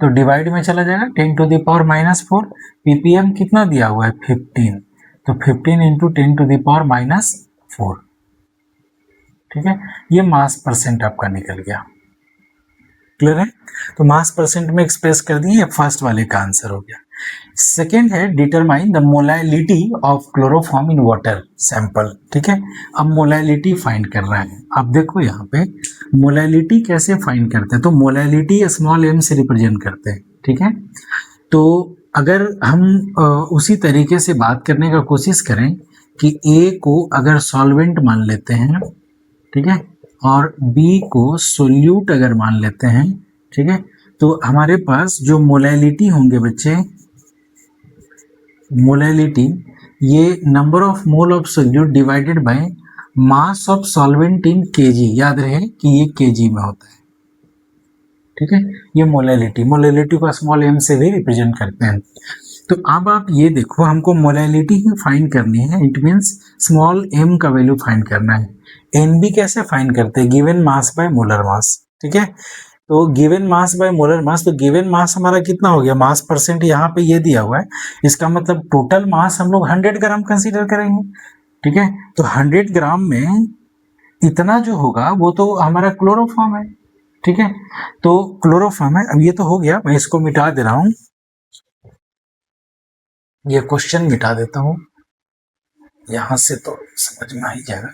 तो डिवाइड में चला जाएगा 10 टू द पावर -4। ppm कितना दिया हुआ है 15, तो 15 इंटू 10 टू द पावर -4। ठीक है, ये मास परसेंट आपका निकल गया। क्लियर है, तो मास परसेंट में एक्सप्रेस कर दिए, ये फर्स्ट वाले का आंसर हो गया। सेकेंड है determine the molality of chloroform in water sample. ठीक है, अब मोलैलिटी फाइंड कर रहा है। अब देखो यहाँ पे मोलैलिटी कैसे फाइंड करते हैं, तो मोलैलिटी स्मॉल m से रिप्रेजेंट करते हैं। ठीक है, तो अगर हम उसी तरीके से बात करने का कोशिश करें कि A को अगर सॉल्वेंट मान लेते हैं, ठीक है, और B को सोल्यूट अगर मान लेते हैं, ठीक है, तो हमारे पास जो मोलैलिटी होंगे बच्चे, मोलैलिटी ये number of mole of solute divided by mass of solvent in KG, याद रहे कि ये केजी में होता है। ठीक है, ये मोलैलिटी को स्मॉल m से भी रिप्रेजेंट करते हैं। तो अब आप ये देखो हमको मोलैलिटी ही फाइंड करनी है, इट मीन्स स्मॉल m का वैल्यू फाइंड करना है। NB कैसे फाइंड करते हैं, given mass by molar mass. ठीक है, तो गिवन मास बाय मोलर मास, तो गिवन मास हमारा कितना हो गया, मास परसेंट यहाँ पे ये दिया हुआ है, इसका मतलब टोटल मास हम लोग 100 ग्राम कंसीडर करेंगे। ठीक है, तो 100 ग्राम में इतना जो होगा वो तो हमारा क्लोरोफॉर्म है। ठीक है, तो क्लोरोफॉर्म है। अब ये तो हो गया, मैं इसको मिटा दे रहा हूं, ये क्वेश्चन मिटा देता हूं यहां से, तो समझ में आ ही जाएगा।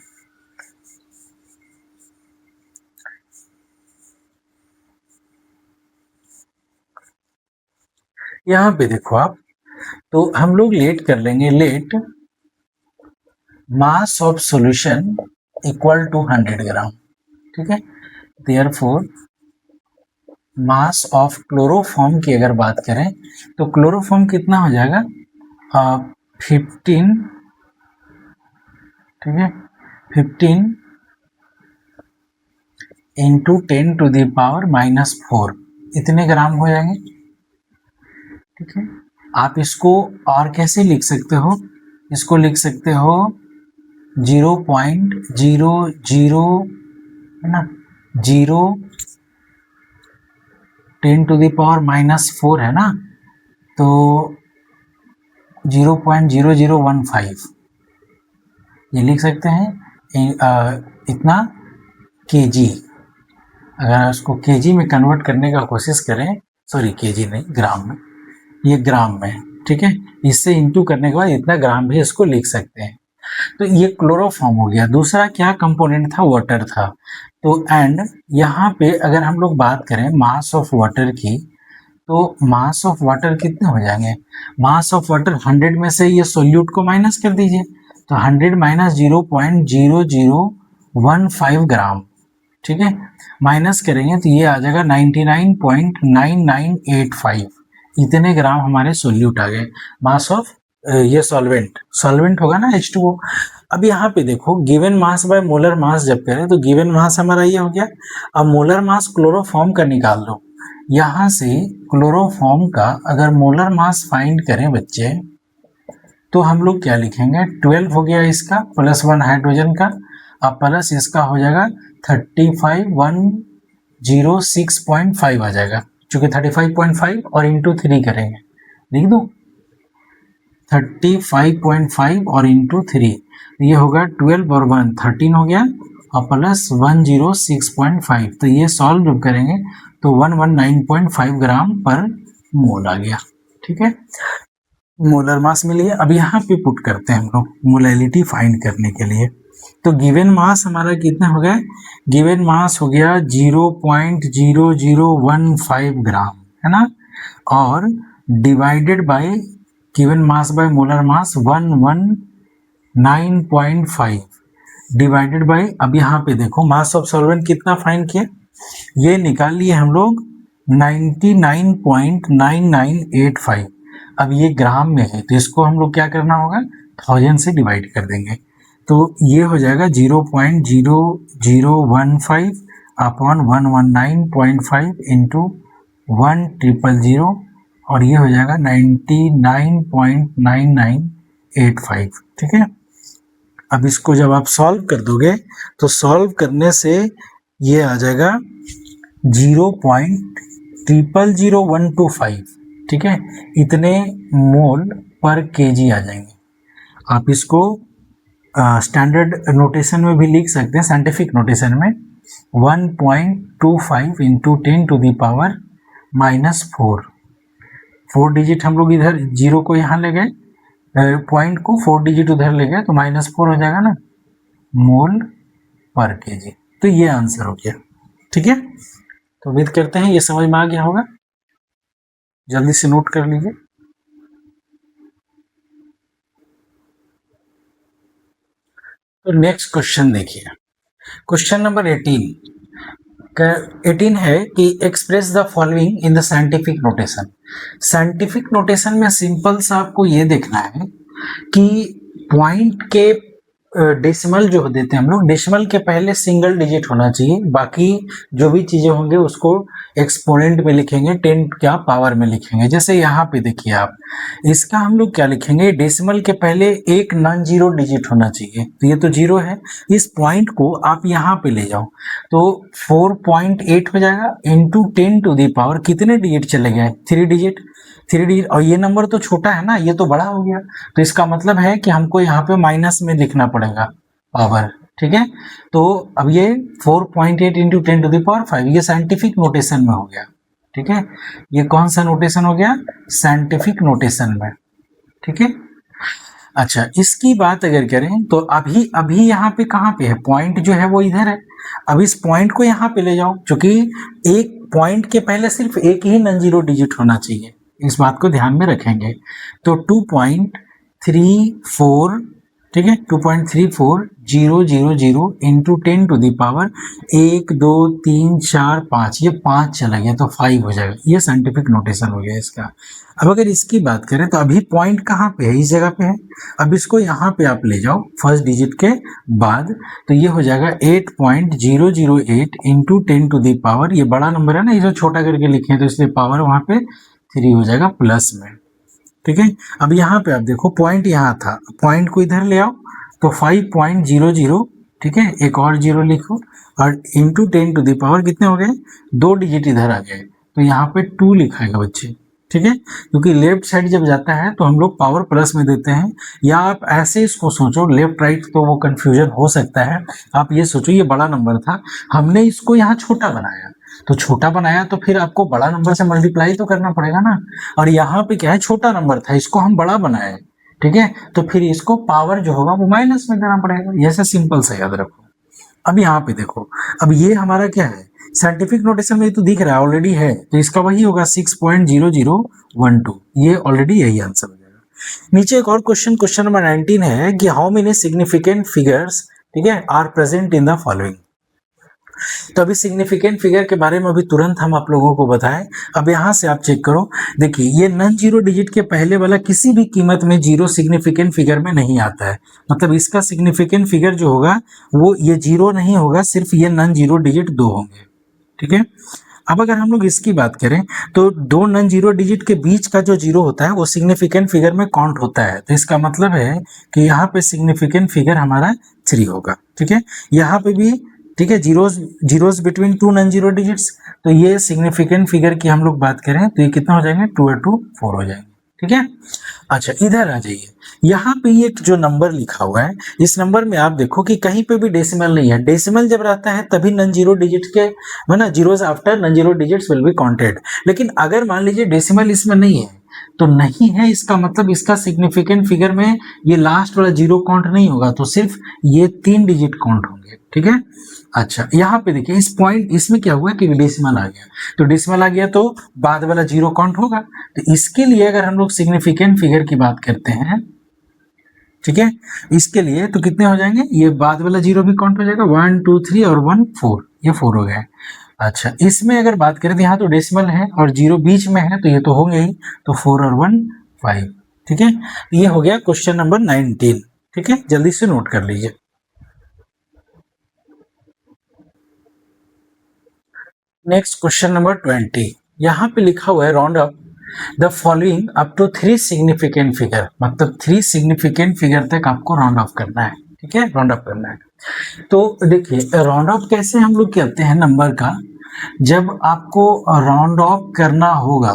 यहां पे देखो आप, तो हम लोग लेट कर लेंगे, let mass of solution equal to 100 gram. ठीक है, देयरफॉर मास ऑफ क्लोरोफॉर्म की अगर बात करें तो क्लोरोफॉर्म कितना हो जाएगा 15, ठीक है, 15 इंटू 10 टू द पावर -4, इतने ग्राम हो जाएंगे। ठीक है, आप इसको और कैसे लिख सकते हो, इसको लिख सकते हो 0.00 है ना, 10 टू द पावर -4 है ना, तो 0.0015 ये लिख सकते हैं। इतना केजी, अगर उसको केजी में कन्वर्ट करने का कोशिश करें, सॉरी केजी नहीं ग्राम में, ये ग्राम में। ठीक है, इससे इंटू करने के बाद इतना ग्राम भी इसको लिख सकते हैं। तो ये क्लोरोफॉर्म हो गया। दूसरा क्या कंपोनेंट था, वाटर था। तो एंड यहाँ पे अगर हम लोग बात करें मास ऑफ वाटर की, तो मास ऑफ वाटर कितने हो जाएंगे, मास ऑफ वाटर 100 में से ये सोल्यूट को माइनस कर दीजिए, तो 100 माइनस 0.0015 ग्राम। ठीक है, माइनस करेंगे तो ये आ जाएगा 99.9985, इतने ग्राम हमारे सोल्यूट आ गए। मास ऑफ ये सॉल्वेंट होगा ना H2O। अब यहाँ पे देखो गिवन मास बाय मोलर मास जब करें तो गिवन मास हमारा ये हो गया। अब मोलर मास क्लोरोफॉर्म का निकाल लो, यहाँ से क्लोरोफॉर्म का अगर मोलर मास फाइंड करें बच्चे, तो हम लोग क्या लिखेंगे, 12 हो गया इसका, प्लस 1 हाइड्रोजन का, अब प्लस इसका हो जाएगा 35106.5 आ जाएगा, चूंकि 35.5 और इंटू 3 करेंगे, लिख दो 35.5 और इंटू 3, ये होगा 12 और 1 13 हो गया, और प्लस 106.5, तो ये सॉल्व जब करेंगे तो 119.5 ग्राम पर मोल आ गया। ठीक है, मोलर मास मिल गया। अब यहाँ पे पुट करते हैं हम लोग मोलैलिटी फाइंड करने के लिए, तो गिवन मास हमारा कितना हो गया, गिवन मास हो गया 0.0015 ग्राम, है ना, और divided bye given mass by molar mass 119.5 divided by, अब यहाँ पे देखो मास ऑफ सॉल्वेंट कितना फाइंड किया, ये निकाल लिए हम लोग 99.9985। अब ये ग्राम में है तो इसको हम लोग क्या करना होगा, 1000 से डिवाइड कर देंगे, तो ये हो जाएगा 0.0015 अपॉन 119.5 इंटू 1000, और ये हो जाएगा 99.9985। ठीक है, अब इसको जब आप सॉल्व कर दोगे तो सॉल्व करने से ये आ जाएगा 0.000125। ठीक है, इतने मोल पर केजी आ जाएंगे। आप इसको स्टैंडर्ड नोटेशन में भी लिख सकते हैं, साइंटिफिक नोटेशन में 1.25 into 10 to the power -4, 4 digit हम लोग इधर जीरो को यहाँ ले गए, पॉइंट को 4 डिजिट उधर ले गए तो -4 हो जाएगा ना, मोल पर केजी। तो ये आंसर हो गया। ठीक है, तो उम्मीद करते हैं ये समझ में आ गया होगा, जल्दी से नोट कर लीजिए। तो नेक्स्ट क्वेश्चन देखिए, क्वेश्चन नंबर 18 है कि express the following in the scientific notation. Scientific notation में सिंपल सा आपको ये देखना है कि पॉइंट के डेसिमल जो देते हैं हम लोग, डेसिमल के पहले सिंगल डिजिट होना चाहिए, बाकी जो भी चीजें होंगे उसको एक्सपोनेंट में लिखेंगे, 10 क्या पावर में लिखेंगे। जैसे यहाँ पे देखिए आप, इसका हम लोग क्या लिखेंगे, डेसिमल के पहले एक नॉन जीरो डिजिट होना चाहिए, तो ये तो जीरो है, इस पॉइंट को आप यहाँ पे ले जाओ तो 4.8 हो जाएगा इंटू 10 टू द पावर, कितने डिजिट चले गए, 3 डिजिट, और ये नंबर तो छोटा है ना, ये तो बड़ा हो गया, तो इसका मतलब है कि हमको यहाँ पे माइनस में लिखना पड़ेगा पावर। ठीक है, तो अब ये 4.8 इंटू 10 टू द पावर 5, ये साइंटिफिक नोटेशन में हो गया। ठीक है, ये कौन सा नोटेशन हो गया, साइंटिफिक नोटेशन में। ठीक है, अच्छा इसकी बात अगर करें तो अभी यहाँ पे कहाँ पे है, पॉइंट जो है वो इधर है, अब इस पॉइंट को यहाँ पे ले जाओ, क्योंकि एक पॉइंट के पहले सिर्फ एक ही नॉन जीरो डिजिट होना चाहिए, इस बात को ध्यान में रखेंगे। तो 2.34, ठीक है, 2.34000 इंटू 10 टू द पावर 1 2 3 4 5, ये 5 चला गया तो 5 हो जाएगा, ये साइंटिफिक नोटेशन हो गया इसका। अब अगर इसकी बात करें तो अभी पॉइंट कहाँ पे है, इस जगह पे है, अब इसको यहाँ पे आप ले जाओ फर्स्ट डिजिट के बाद, तो ये हो जाएगा 8.008 इंटू 10 टू द पावर, ये बड़ा नंबर है ना, ये जो छोटा करके लिखे हैं तो इसलिए पावर वहाँ पे 3 हो जाएगा प्लस में। ठीक है, अब यहाँ पे आप देखो पॉइंट यहाँ था, पॉइंट को इधर ले आओ तो 5.00, ठीक है, एक और जीरो लिखो और इंटू 10 टू द पावर कितने हो गए, 2 डिजिट इधर आ गए, तो यहाँ पे 2 लिखाएगा बच्चे। ठीक है, क्योंकि लेफ्ट साइड जब जाता है तो हम लोग पावर प्लस में देते हैं, या आप ऐसे इसको सोचो लेफ्ट राइट तो वो कंफ्यूजन हो सकता है, आप ये सोचो ये बड़ा नंबर था, हमने इसको यहाँ छोटा बनाया, तो छोटा बनाया तो फिर आपको बड़ा नंबर से मल्टीप्लाई तो करना पड़ेगा ना, और यहाँ पे क्या है, छोटा नंबर था इसको हम बड़ा बनाए। ठीक है, तो फिर इसको पावर जो होगा वो माइनस में देना पड़ेगा, ऐसा सिंपल सा याद रखो। अब यहाँ पे देखो, अब ये हमारा क्या है, साइंटिफिक नोटेशन में तो दिख रहा है ऑलरेडी है, तो इसका वही होगा 6.0012, ये ऑलरेडी यही आंसर हो जाएगा। नीचे एक और क्वेश्चन नंबर 19 है कि हाउ मेनी सिग्निफिकेंट फिगर्स, ठीक है, are present in the following. तो अभी सिग्निफिकेंट फिगर के बारे में अभी तुरंत हम आप लोगों को बताएं, अब यहाँ से आप चेक करो, देखिए ये नॉन जीरो डिजिट के पहले वाला किसी भी कीमत में जीरो सिग्निफिकेंट फिगर में नहीं आता है, मतलब इसका सिग्निफिकेंट फिगर जो होगा वो ये जीरो नहीं होगा, सिर्फ ये नॉन जीरो डिजिट 2 होंगे। ठीक है, अब अगर हम लोग इसकी बात करें तो दो नॉन जीरो डिजिट के बीच का जो जीरो होता है वो सिग्निफिकेंट फिगर में काउंट होता है, तो इसका मतलब है कि यहाँ पे सिग्निफिकेंट फिगर हमारा 3 होगा। ठीक है, यहाँ पे भी ठीक है, zeros between two non zero digits, तो ये सिग्निफिकेंट फिगर की हम लोग बात करें तो ये कितना हो जाएंगे, 2 और 2 4 हो जाएंगे। ठीक है, अच्छा इधर आ जाइए, यहाँ पे ये जो नंबर लिखा हुआ है इस नंबर में आप देखो कि कहीं पे भी डेसिमल नहीं है। डेसिमल जब रहता है तभी नॉन जीरो डिजिट के है ना, zeros after non zero digits will be counted. लेकिन अगर मान लीजिए डेसिमल इसमें नहीं है तो नहीं है, इसका मतलब इसका सिग्निफिकेंट फिगर में ये लास्ट वाला जीरो काउंट नहीं होगा, तो सिर्फ ये 3 डिजिट काउंट होंगे। ठीक है, अच्छा यहाँ पे देखिए इस पॉइंट इसमें क्या हुआ कि डेसिमल आ गया, तो डेसिमल आ गया तो बाद वाला जीरो काउंट होगा। तो इसके लिए अगर हम लोग सिग्निफिकेंट फिगर की बात करते हैं, ठीक है, इसके लिए तो कितने हो जाएंगे, ये बाद वाला जीरो भी काउंट हो जाएगा, 1 2 3 और 1 4, ये 4 हो गया। अच्छा इसमें अगर बात करें तो यहाँ तो डेसिमल है और जीरो बीच में है तो ये तो होंगे ही, तो 4 और 1 5। ठीक है, ये हो गया क्वेश्चन नंबर 19। ठीक है, जल्दी से नोट कर लीजिए। नेक्स्ट क्वेश्चन नंबर 20, यहाँ पे लिखा हुआ है round up the following up to 3 significant figure, मतलब 3 सिग्निफिकेंट फिगर तक आपको राउंड ऑफ करना है। ठीक है, राउंड ऑफ करना है। तो देखिए राउंड ऑफ कैसे हम लोग करते हैं नंबर का, जब आपको राउंड ऑफ करना होगा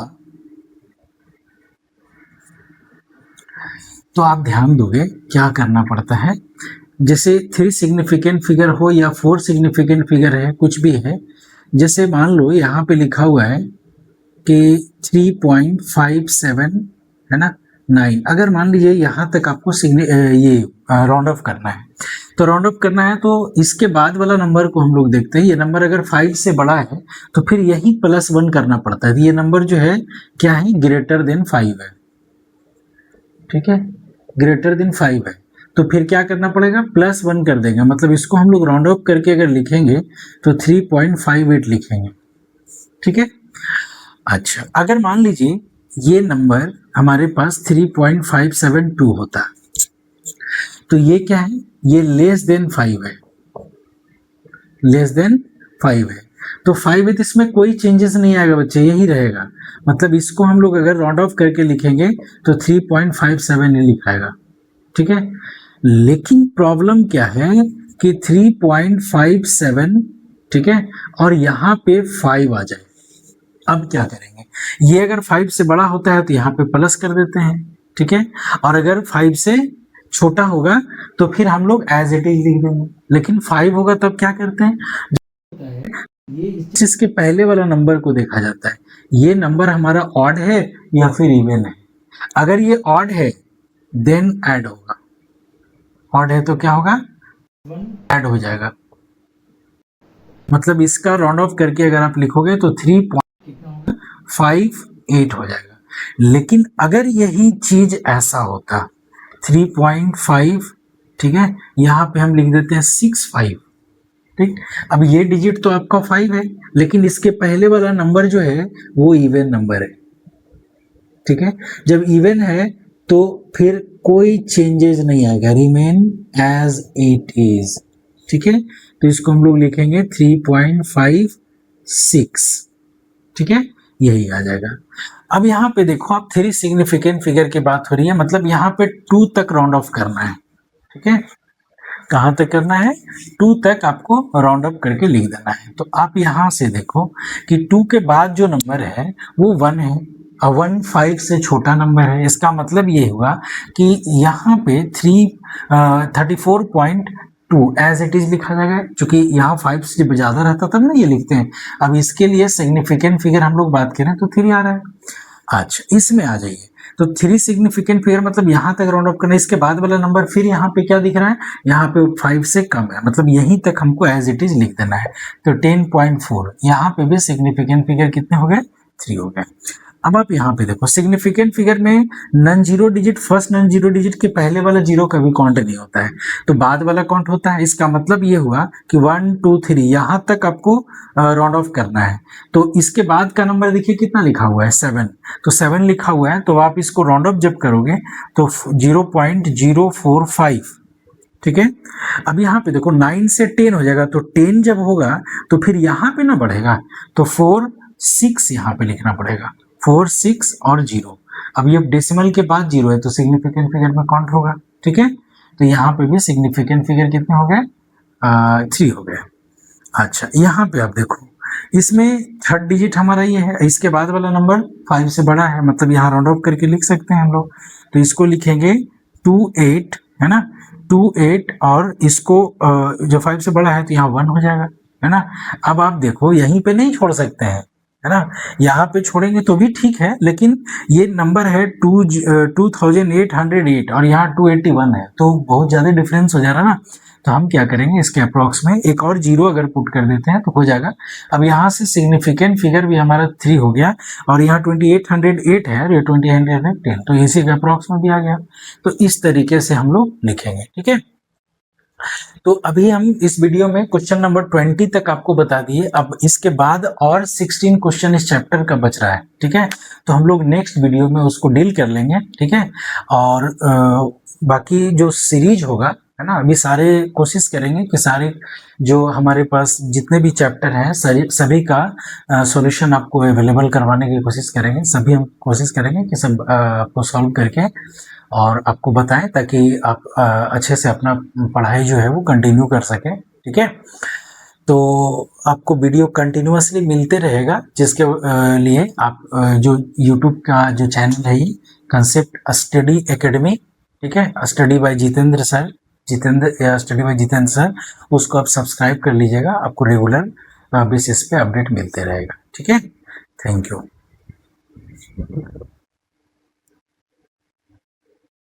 तो आप ध्यान दोगे क्या करना पड़ता है। जैसे 3 सिग्निफिकेंट फिगर हो या 4 सिग्निफिकेंट फिगर है, कुछ भी है, जैसे मान लो यहाँ पे लिखा हुआ है कि 3.57 है ना 9, अगर मान लीजिए यहाँ तक आपको ये राउंड ऑफ करना है, तो राउंड ऑफ करना है तो इसके बाद वाला नंबर को हम लोग देखते हैं। ये नंबर अगर 5 से बड़ा है तो फिर यही +1 करना पड़ता है, तो ये नंबर जो है क्या है, ग्रेटर देन 5 है। ठीक है, ग्रेटर देन 5 है, तो फिर क्या करना पड़ेगा, +1 कर देंगे, मतलब इसको हम लोग राउंड ऑफ करके अगर लिखेंगे तो 3.58 लिखेंगे। ठीक है, अच्छा अगर मान लीजिए ये नंबर हमारे पास 3.572 होता तो ये क्या है, ये लेस देन 5 है, लेस देन 5 है, तो 5 है तो इसमें कोई चेंजेस नहीं आएगा बच्चे, यही रहेगा। मतलब इसको हम लोग अगर राउंड ऑफ करके लिखेंगे तो 3.57 ही लिखाएगा। ठीक है, लेकिन प्रॉब्लम क्या है कि 3.57 ठीक है और यहाँ पे 5 आ जाए, अब क्या करेंगे, ये अगर 5 से बड़ा होता है तो यहाँ पे प्लस कर देते हैं। ठीक है, और अगर 5 से छोटा होगा तो फिर हम लोग एज इट इज लिख देंगे, लेकिन 5 होगा तब क्या करते हैं, ये इसके पहले वाला नंबर को देखा जाता है, ये नंबर हमारा ऑड है या फिर इवन है। अगर ये ऑड है देन ऐड होगा, ऑड है तो क्या होगा, ऐड हो जाएगा। मतलब इसका राउंड ऑफ करके अगर आप लिखोगे तो 3.58 हो जाएगा। लेकिन अगर यही चीज ऐसा होता 3.5, ठीक है, यहाँ पे हम लिख देते हैं 65। ठीक, अब ये डिजिट तो आपका 5 है, लेकिन इसके पहले वाला नंबर जो है वो इवन नंबर है। ठीक है, जब इवन है तो फिर कोई चेंजेस नहीं आएगा, रिमेन एज इट इज। ठीक है, तो इसको हम लोग लिखेंगे 3.56। ठीक है, यही आ जाएगा। अब यहाँ पे देखो आप 3 सिग्निफिकेंट फिगर की बात हो रही है, मतलब यहाँ पे 2 तक राउंड ऑफ करना है। ठीक है, कहाँ तक करना है, 2 तक आपको राउंड अप करके लिख देना है। तो आप यहाँ से देखो कि 2 के बाद जो नंबर है वो 1 है, 1 5 से छोटा नंबर है, इसका मतलब ये हुआ कि यहाँ पे 34.2 एज इट इज लिखा जाएगा, क्योंकि यहाँ 5 से ज़्यादा रहता तब ना ये लिखते हैं। अब इसके लिए सिग्निफिकेंट फिगर हम लोग बात करें तो 3 आ रहा है। अच्छा इसमें आ जाइए, तो 3 सिग्निफिकेंट फिगर मतलब यहाँ तक राउंड ऑफ करना है, इसके बाद वाला नंबर फिर यहाँ पे क्या दिख रहा है, यहाँ पे 5 से कम है, मतलब यहीं तक हमको एज इट इज लिख देना है। तो 10.4, यहाँ पे भी सिग्निफिकेंट फिगर कितने हो गए, 3 हो गए। अब आप यहाँ पे देखो सिग्निफिकेंट फिगर में non zero digit, first non zero digit के पहले वाला जीरो कभी काउंट नहीं होता है, तो बाद वाला काउंट होता है। इसका मतलब ये हुआ कि 1 2 3 यहाँ तक आपको राउंड ऑफ करना है। तो इसके बाद का नंबर देखिए कितना लिखा हुआ है, 7, तो 7 लिखा हुआ है, तो आप इसको राउंड ऑफ जब करोगे तो 0.045। ठीक है, अब यहाँ पे देखो 9 से 10 हो जाएगा, तो 10 जब होगा तो फिर यहाँ पे ना बढ़ेगा, तो 4 6 यहाँ पे लिखना पड़ेगा, 4, 6 और 0। अब ये डेसिमल के बाद 0 है तो सिग्निफिकेंट फिगर में काउंट होगा, ठीक है। तो यहाँ पे भी सिग्निफिकेंट फिगर कितने हो गए, 3 हो गए। अच्छा, यहाँ पे आप देखो, इसमें थर्ड डिजिट हमारा ये है, इसके बाद वाला नंबर 5 से बड़ा है, मतलब यहाँ राउंड ऑफ करके लिख सकते हैं हम लोग। तो इसको लिखेंगे 28, है ना, 28, और इसको जो 5 से बड़ा है तो यहाँ 1 हो जाएगा, है ना। अब आप देखो यहीं पे नहीं छोड़ सकते हैं, है ना, यहाँ पे छोड़ेंगे तो भी ठीक है, लेकिन ये नंबर है 2808 और यहाँ 281 है, तो बहुत ज़्यादा डिफरेंस हो जा रहा है ना। तो हम क्या करेंगे, इसके अप्रॉक्स में एक और 0 अगर पुट कर देते हैं तो हो जाएगा। अब यहाँ से सिग्निफिकेंट फिगर भी हमारा 3 हो गया, और यहाँ 2808 है और ये 2810, तो इसी के अप्रॉक्स में भी आ गया। तो इस तरीके से हम लोग लिखेंगे, ठीक है। तो अभी हम इस वीडियो में क्वेश्चन नंबर 20 तक आपको बता दिए। अब इसके बाद और 16 क्वेश्चन इस चैप्टर का बच रहा है, ठीक है। तो हम लोग नेक्स्ट वीडियो में उसको डील कर लेंगे, ठीक है। और बाकी जो सीरीज होगा, है ना, अभी सारे कोशिश करेंगे कि सारे जो हमारे पास जितने भी चैप्टर हैं सभी का सॉल्यूशन आपको अवेलेबल करवाने की कोशिश करेंगे। सभी हम कोशिश करेंगे कि सब आपको सॉल्व करके और आपको बताएं, ताकि आप अच्छे से अपना पढ़ाई जो है वो कंटिन्यू कर सकें, ठीक है। तो आपको वीडियो कंटिन्यूअसली मिलते रहेगा, जिसके लिए आप जो यूट्यूब का जो चैनल है, कंसेप्ट स्टडी एकेडमी, ठीक है, study bye Jitendra sir, study bye Jitendra sir, उसको आप सब्सक्राइब कर लीजिएगा। आपको रेगुलर बेसिस पे अपडेट मिलते रहेगा, ठीक है। Thank you.